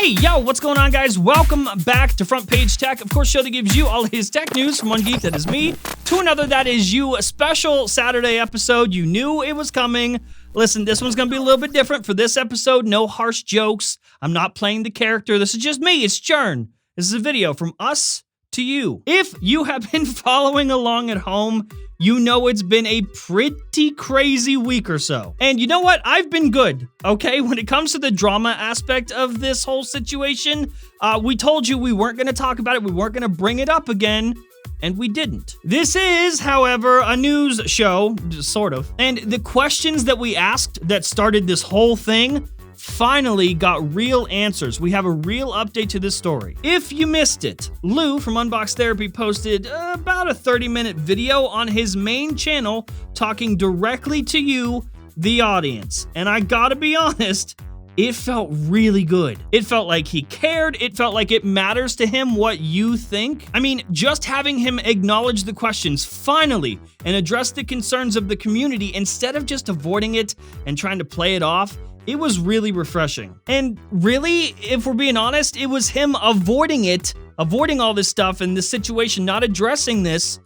Hey, yo, what's going on, guys? Welcome back to Front Page Tech. Of course, show that gives you all his tech news from one geek, that is me, to another, that is you. A special Saturday episode. You knew it was coming. Listen, this one's going to be a little bit different for this episode. No harsh jokes. I'm not playing the character. This is just me. It's Jern. This is a video from us to you. If you have been following along at home, you know it's been a pretty crazy week or so. And you know what? I've been good, okay? When it comes to the drama aspect of this whole situation, we told you we weren't going to talk about it. We weren't going to bring it up again. And we didn't. This is, however, a news show, sort of. And the questions that we asked that started this whole thing finally got real answers. We have a real update to this story. If you missed it, Lou from Unbox Therapy posted about a 30-minute video on his main channel talking directly to you, the audience. And I gotta be honest, it felt really good. It felt like he cared. It felt like it matters to him what you think. I mean, just having him acknowledge the questions finally and address the concerns of the community instead of just avoiding it and trying to play it off, it was really refreshing. And really, if we're being honest, it was him avoiding all this stuff and this situation, not addressing this,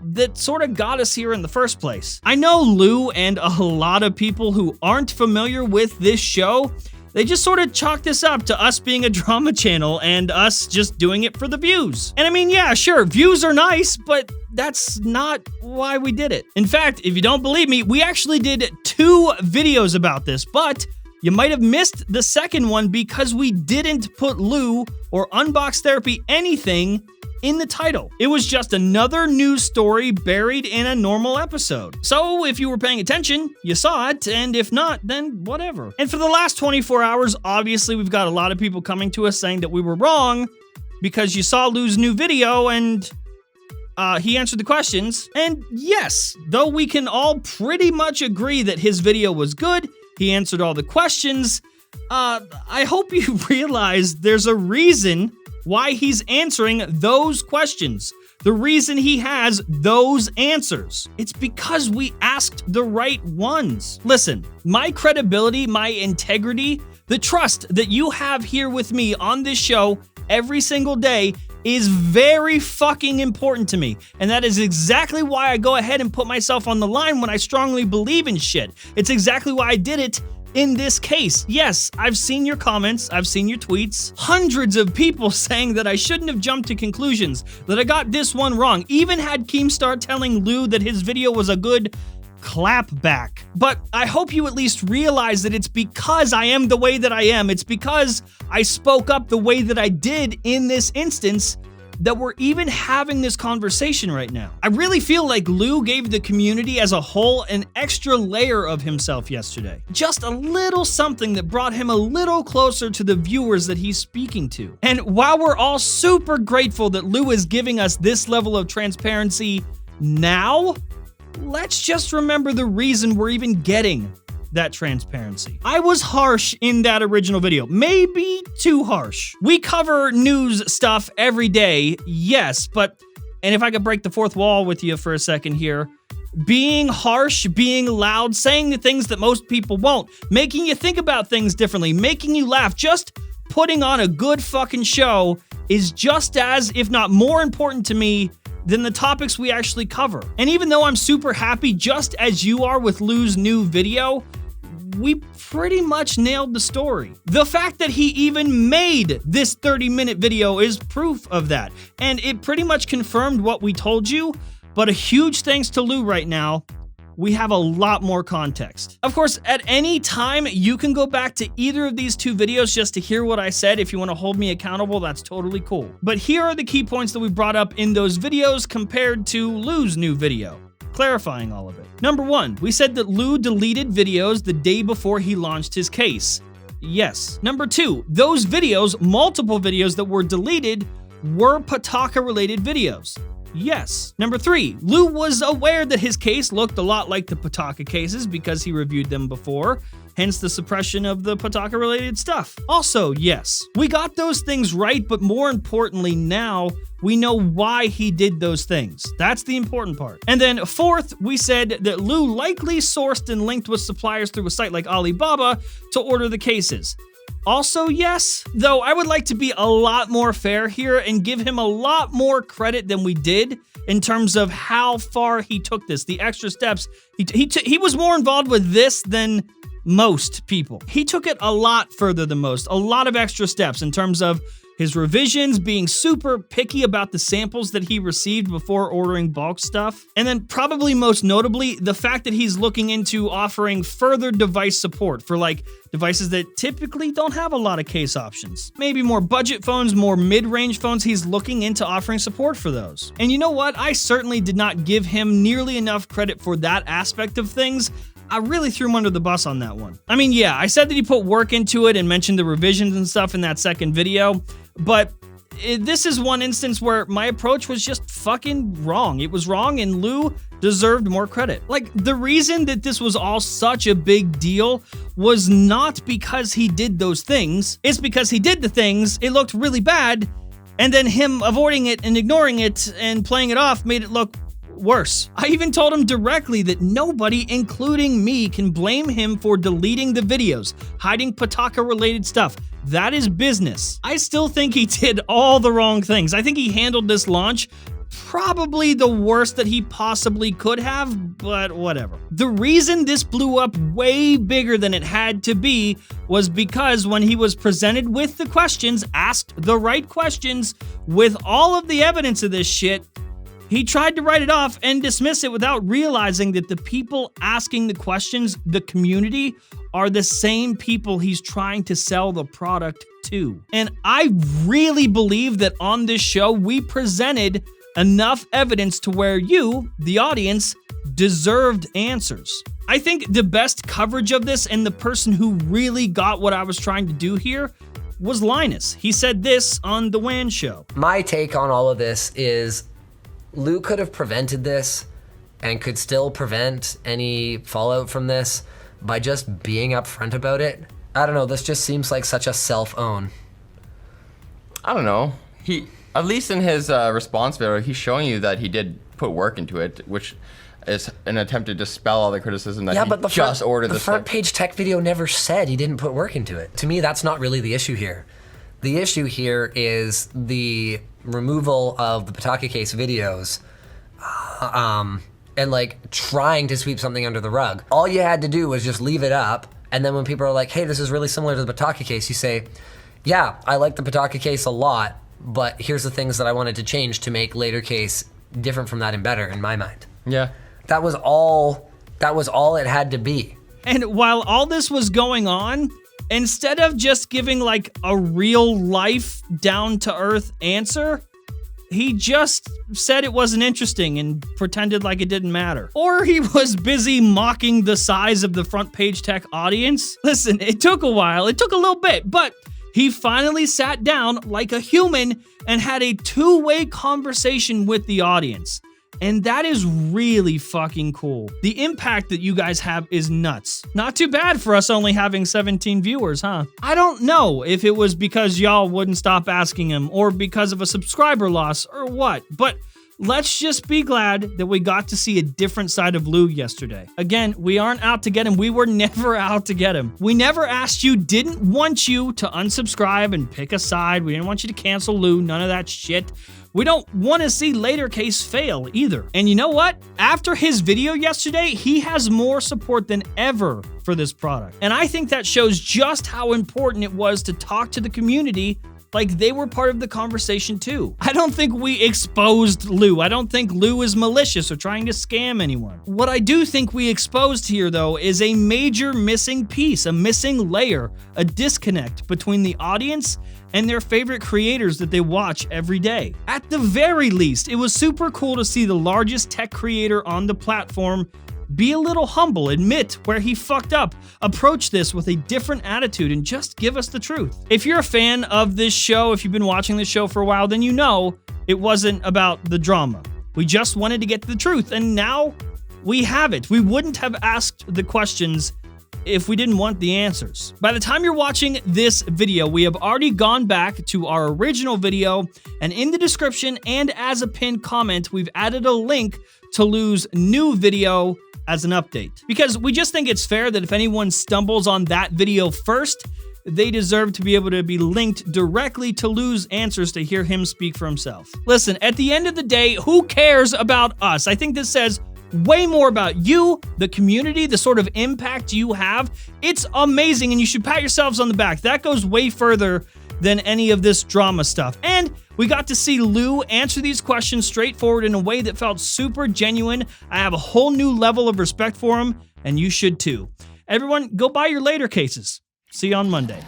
that sort of got us here in the first place. I know Lou and a lot of people who aren't familiar with this show, they just sort of chalk this up to us being a drama channel and us just doing it for the views. And I mean, yeah, sure, views are nice, but that's not why we did it. In fact, if you don't believe me, we actually did 2 videos about this, but you might have missed the second one because we didn't put Lou or Unbox Therapy anything in the title. It was just another news story buried in a normal episode. So if you were paying attention, you saw it, and if not, then whatever. And for the last 24 hours, obviously we've got a lot of people coming to us saying that we were wrong because you saw Lou's new video and he answered the questions. And yes, though we can all pretty much agree that his video was good, he answered all the questions, I hope you realize there's a reason why he's answering those questions. The reason he has those answers. It's because we asked the right ones. Listen, my credibility, my integrity, the trust that you have here with me on this show every single day is very fucking important to me. And that is exactly why I go ahead and put myself on the line when I strongly believe in shit. It's exactly why I did it in this case. Yes, I've seen your comments, I've seen your tweets, hundreds of people saying that I shouldn't have jumped to conclusions, that I got this one wrong, even had Keemstar telling Lou that his video was a good clapback. But I hope you at least realize that it's because I am the way that I am. It's because I spoke up the way that I did in this instance that we're even having this conversation right now. I really feel like Lou gave the community as a whole an extra layer of himself yesterday. Just a little something that brought him a little closer to the viewers that he's speaking to. And while we're all super grateful that Lou is giving us this level of transparency now, let's just remember the reason we're even getting that transparency. I was harsh in that original video, maybe too harsh. We cover news stuff every day, yes, and if I could break the fourth wall with you for a second here, being harsh, being loud, saying the things that most people won't, making you think about things differently, making you laugh, just putting on a good fucking show is just as, if not more important to me than the topics we actually cover. And even though I'm super happy, just as you are with Lou's new video, we pretty much nailed the story. The fact that he even made this 30-minute video is proof of that. And it pretty much confirmed what we told you, but a huge thanks to Lou right now. We have a lot more context. Of course, at any time, you can go back to either of these 2 videos just to hear what I said. If you want to hold me accountable, that's totally cool. But here are the key points that we brought up in those videos compared to Lou's new video, clarifying all of it. Number 1, we said that Lou deleted videos the day before he launched his case. Yes. Number 2, those videos, multiple videos that were deleted, were Pataka-related videos. Yes. Number 3, Lou was aware that his case looked a lot like the Pataka cases because he reviewed them before, hence the suppression of the Pataka-related stuff. Also, yes, we got those things right, but more importantly now, we know why he did those things. That's the important part. And then 4th, we said that Lou likely sourced and linked with suppliers through a site like Alibaba to order the cases. Also yes, though I would like to be a lot more fair here and give him a lot more credit than we did in terms of how far he took this, the extra steps. He was more involved with this than most people. He took it a lot further than most, a lot of extra steps in terms of his revisions, being super picky about the samples that he received before ordering bulk stuff. And then probably most notably, the fact that he's looking into offering further device support for like devices that typically don't have a lot of case options. Maybe more budget phones, more mid-range phones, he's looking into offering support for those. And you know what? I certainly did not give him nearly enough credit for that aspect of things. I really threw him under the bus on that one. I mean, yeah, I said that he put work into it and mentioned the revisions and stuff in that second video, but this is one instance where my approach was just fucking wrong. It was wrong, and Lou deserved more credit. Like, the reason that this was all such a big deal was not because he did those things. It's because he did the things, it looked really bad, and then him avoiding it and ignoring it and playing it off made it look worse. I even told him directly that nobody, including me, can blame him for deleting the videos, hiding Pataka-related stuff. That is business. I still think he did all the wrong things. I think he handled this launch probably the worst that he possibly could have, but whatever. The reason this blew up way bigger than it had to be was because when he was presented with the questions, asked the right questions, with all of the evidence of this shit, he tried to write it off and dismiss it without realizing that the people asking the questions, the community, are the same people he's trying to sell the product to. And I really believe that on this show, we presented enough evidence to where you, the audience, deserved answers. I think the best coverage of this and the person who really got what I was trying to do here was Linus. He said this on the WAN show. My take on all of this is Lou could have prevented this and could still prevent any fallout from this by just being upfront about it. I don't know, this just seems like such a self-own. I don't know. He, at least in his response video, he's showing you that he did put work into it, which is an attempt to dispel all the criticism that he just ordered the front page tech video never said he didn't put work into it. To me, that's not really the issue here. The issue here is the removal of the Pataka case videos and like trying to sweep something under the rug. All you had to do was just leave it up, and then when people are like, hey, this is really similar to the Pataka case, you say, yeah, I like the Pataka case a lot, but here's the things that I wanted to change to make Latercase different from that and better in my mind. Yeah. That was all it had to be. And while all this was going on, instead of just giving like a real life down to earth answer, he just said it wasn't interesting and pretended like it didn't matter. Or he was busy mocking the size of the front page tech audience. Listen, it took a while, it took a little bit, but he finally sat down like a human and had a two-way conversation with the audience. And that is really fucking cool. The impact that you guys have is nuts. Not too bad for us only having 17 viewers, huh? I don't know if it was because y'all wouldn't stop asking him or because of a subscriber loss or what, but let's just be glad that we got to see a different side of Lou yesterday. Again, we aren't out to get him. We were never out to get him. We never asked you, didn't want you to unsubscribe and pick a side. We didn't want you to cancel Lou, none of that shit. We don't want to see Latercase fail either. And you know what? After his video yesterday, he has more support than ever for this product. And I think that shows just how important it was to talk to the community like they were part of the conversation too. I don't think we exposed Lou. I don't think Lou is malicious or trying to scam anyone. What I do think we exposed here though is a major missing piece, a missing layer, a disconnect between the audience and their favorite creators that they watch every day. At the very least, it was super cool to see the largest tech creator on the platform be a little humble, admit where he fucked up, approach this with a different attitude, and just give us the truth. If you're a fan of this show, if you've been watching this show for a while, then you know it wasn't about the drama. We just wanted to get to the truth, and now we have it. We wouldn't have asked the questions if we didn't want the answers. By the time you're watching this video, we have already gone back to our original video, and in the description and as a pinned comment, we've added a link to Lou's new video as an update. Because we just think it's fair that if anyone stumbles on that video first, they deserve to be able to be linked directly to Lou's answers to hear him speak for himself. Listen, at the end of the day, who cares about us? I think this says way more about you, the community, the sort of impact you have. It's amazing, and you should pat yourselves on the back. That goes way further than any of this drama stuff. And we got to see Lou answer these questions straightforward in a way that felt super genuine. I have a whole new level of respect for him, and you should too. Everyone, go buy your Latercases. See you on Monday.